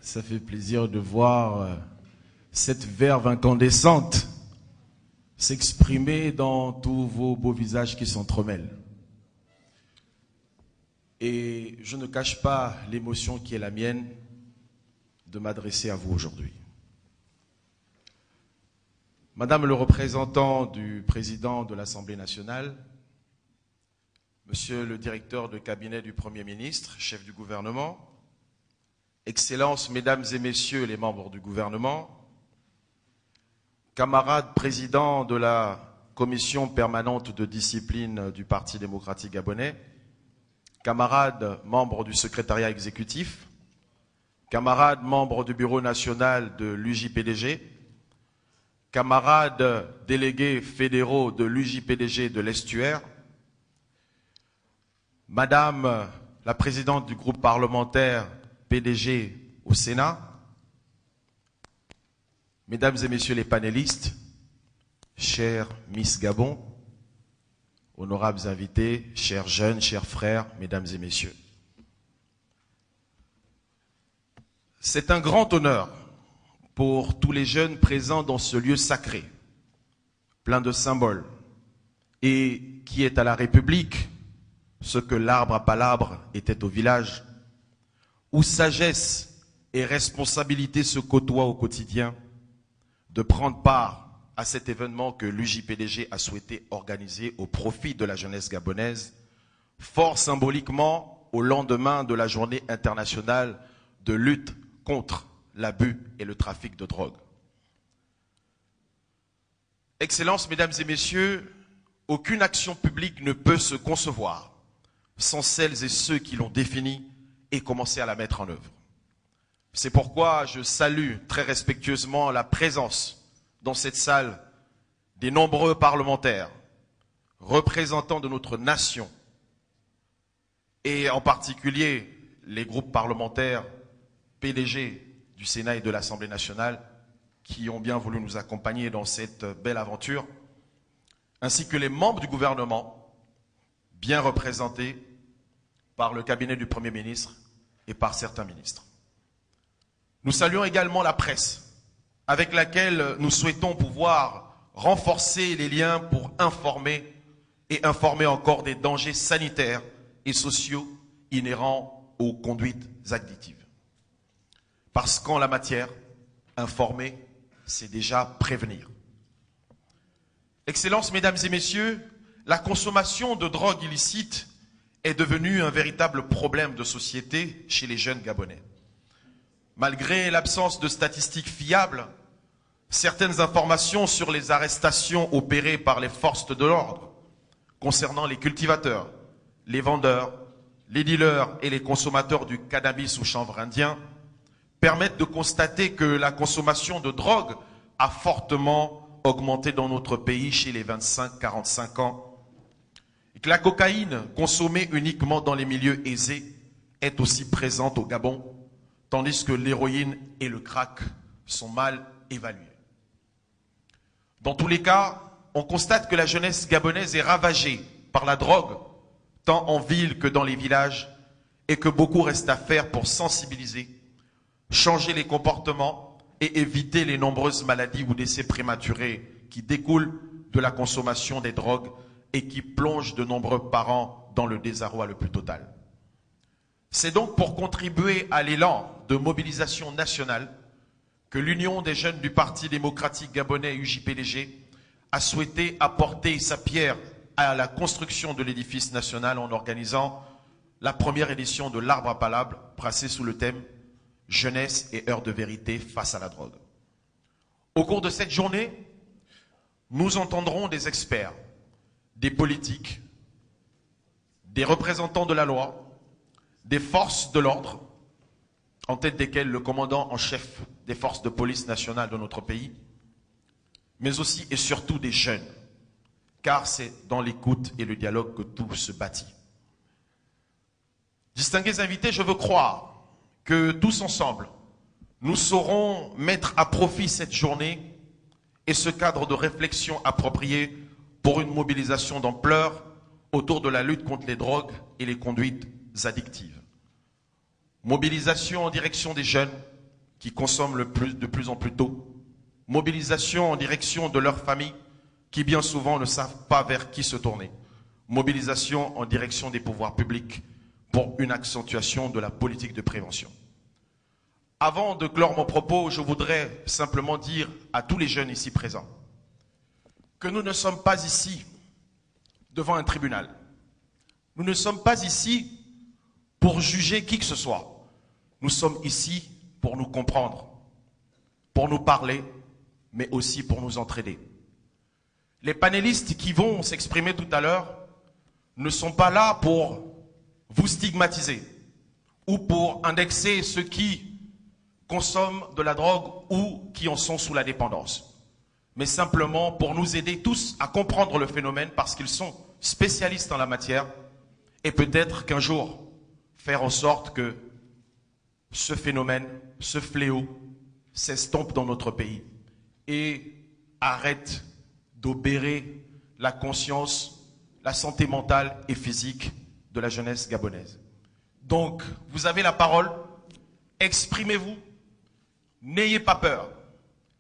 Ça fait plaisir de voir cette verve incandescente s'exprimer dans tous vos beaux visages qui s'entremêlent. Et je ne cache pas l'émotion qui est la mienne de m'adresser à vous aujourd'hui. Madame le représentant du président de l'Assemblée nationale, Monsieur le directeur de cabinet du Premier ministre, chef du gouvernement, Excellences, Mesdames et Messieurs les membres du gouvernement, camarades présidents de la commission permanente de discipline du Parti démocratique gabonais, camarades membres du secrétariat exécutif, camarades membres du bureau national de l'UJPDG, camarades délégués fédéraux de l'UJPDG de l'Estuaire, Madame la présidente du groupe parlementaire PDG au Sénat, Mesdames et Messieurs les panélistes, chers Miss Gabon, honorables invités, chers jeunes, chers frères, Mesdames et Messieurs. C'est un grand honneur pour tous les jeunes présents dans ce lieu sacré, plein de symboles, et qui est à la République ce que l'arbre à palabre était au village, où sagesse et responsabilité se côtoient au quotidien, de prendre part à cet événement que l'UJPDG a souhaité organiser au profit de la jeunesse gabonaise, fort symboliquement au lendemain de la journée internationale de lutte contre l'abus et le trafic de drogue. Excellences, Mesdames et Messieurs, aucune action publique ne peut se concevoir sans celles et ceux qui l'ont définie et commencé à la mettre en œuvre. C'est pourquoi je salue très respectueusement la présence dans cette salle des nombreux parlementaires, représentants de notre nation, et en particulier les groupes parlementaires PDG du Sénat et de l'Assemblée nationale, qui ont bien voulu nous accompagner dans cette belle aventure, ainsi que les membres du gouvernement, bien représentés par le cabinet du Premier ministre et par certains ministres. Nous saluons également la presse, avec laquelle nous souhaitons pouvoir renforcer les liens pour informer et informer encore des dangers sanitaires et sociaux inhérents aux conduites addictives. Parce qu'en la matière, informer, c'est déjà prévenir. Excellences, Mesdames et Messieurs, la consommation de drogue illicite est devenue un véritable problème de société chez les jeunes Gabonais. Malgré l'absence de statistiques fiables, certaines informations sur les arrestations opérées par les forces de l'ordre concernant les cultivateurs, les vendeurs, les dealers et les consommateurs du cannabis ou chanvre indien permettent de constater que la consommation de drogue a fortement augmenté dans notre pays chez les 25-45 ans et que la cocaïne consommée uniquement dans les milieux aisés est aussi présente au Gabon, tandis que l'héroïne et le crack sont mal évalués. Dans tous les cas, on constate que la jeunesse gabonaise est ravagée par la drogue, tant en ville que dans les villages, et que beaucoup reste à faire pour sensibiliser, changer les comportements et éviter les nombreuses maladies ou décès prématurés qui découlent de la consommation des drogues et qui plongent de nombreux parents dans le désarroi le plus total. C'est donc pour contribuer à l'élan de mobilisation nationale que l'Union des jeunes du Parti démocratique gabonais UJPDG a souhaité apporter sa pierre à la construction de l'édifice national en organisant la première édition de l'Arbre à palabre placée sous le thème « Jeunesse et heure de vérité face à la drogue ». Au cours de cette journée, nous entendrons des experts, des politiques, des représentants de la loi, des forces de l'ordre, en tête desquelles le commandant en chef des forces de police nationales de notre pays, mais aussi et surtout des jeunes, car c'est dans l'écoute et le dialogue que tout se bâtit. Distingués invités, je veux croire que tous ensemble, nous saurons mettre à profit cette journée et ce cadre de réflexion approprié pour une mobilisation d'ampleur autour de la lutte contre les drogues et les conduites addictives. Mobilisation en direction des jeunes, qui consomment de plus en plus tôt. Mobilisation en direction de leurs familles qui bien souvent ne savent pas vers qui se tourner. Mobilisation en direction des pouvoirs publics pour une accentuation de la politique de prévention. Avant de clore mon propos, je voudrais simplement dire à tous les jeunes ici présents que nous ne sommes pas ici devant un tribunal. Nous ne sommes pas ici pour juger qui que ce soit. Nous sommes ici pour nous comprendre, pour nous parler, mais aussi pour nous entraider. Les panélistes qui vont s'exprimer tout à l'heure ne sont pas là pour vous stigmatiser ou pour indexer ceux qui consomment de la drogue ou qui en sont sous la dépendance, mais simplement pour nous aider tous à comprendre le phénomène parce qu'ils sont spécialistes en la matière et peut-être qu'un jour faire en sorte que ce phénomène, ce fléau s'estompe dans notre pays et arrête d'obérer la conscience, la santé mentale et physique de la jeunesse gabonaise. Donc, vous avez la parole, exprimez-vous, n'ayez pas peur.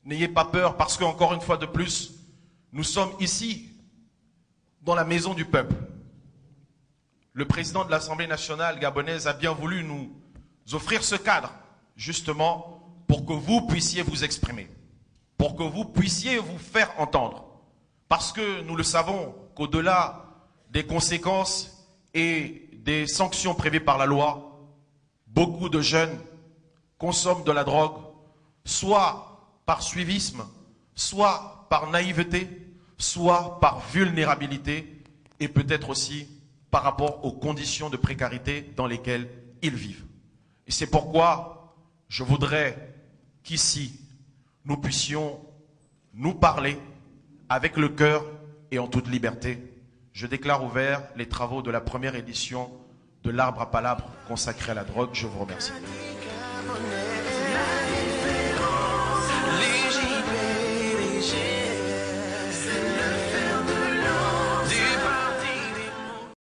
N'ayez pas peur parce qu'encore une fois de plus, nous sommes ici dans la maison du peuple. Le président de l'Assemblée nationale gabonaise a bien voulu nous offrir ce cadre, justement, pour que vous puissiez vous exprimer, pour que vous puissiez vous faire entendre. Parce que nous le savons qu'au-delà des conséquences et des sanctions prévues par la loi, beaucoup de jeunes consomment de la drogue, soit par suivisme, soit par naïveté, soit par vulnérabilité et peut-être aussi par rapport aux conditions de précarité dans lesquelles ils vivent. Et c'est pourquoi je voudrais qu'ici, nous puissions nous parler avec le cœur et en toute liberté. Je déclare ouvert les travaux de la première édition de l'Arbre à Palabres consacré à la drogue. Je vous remercie.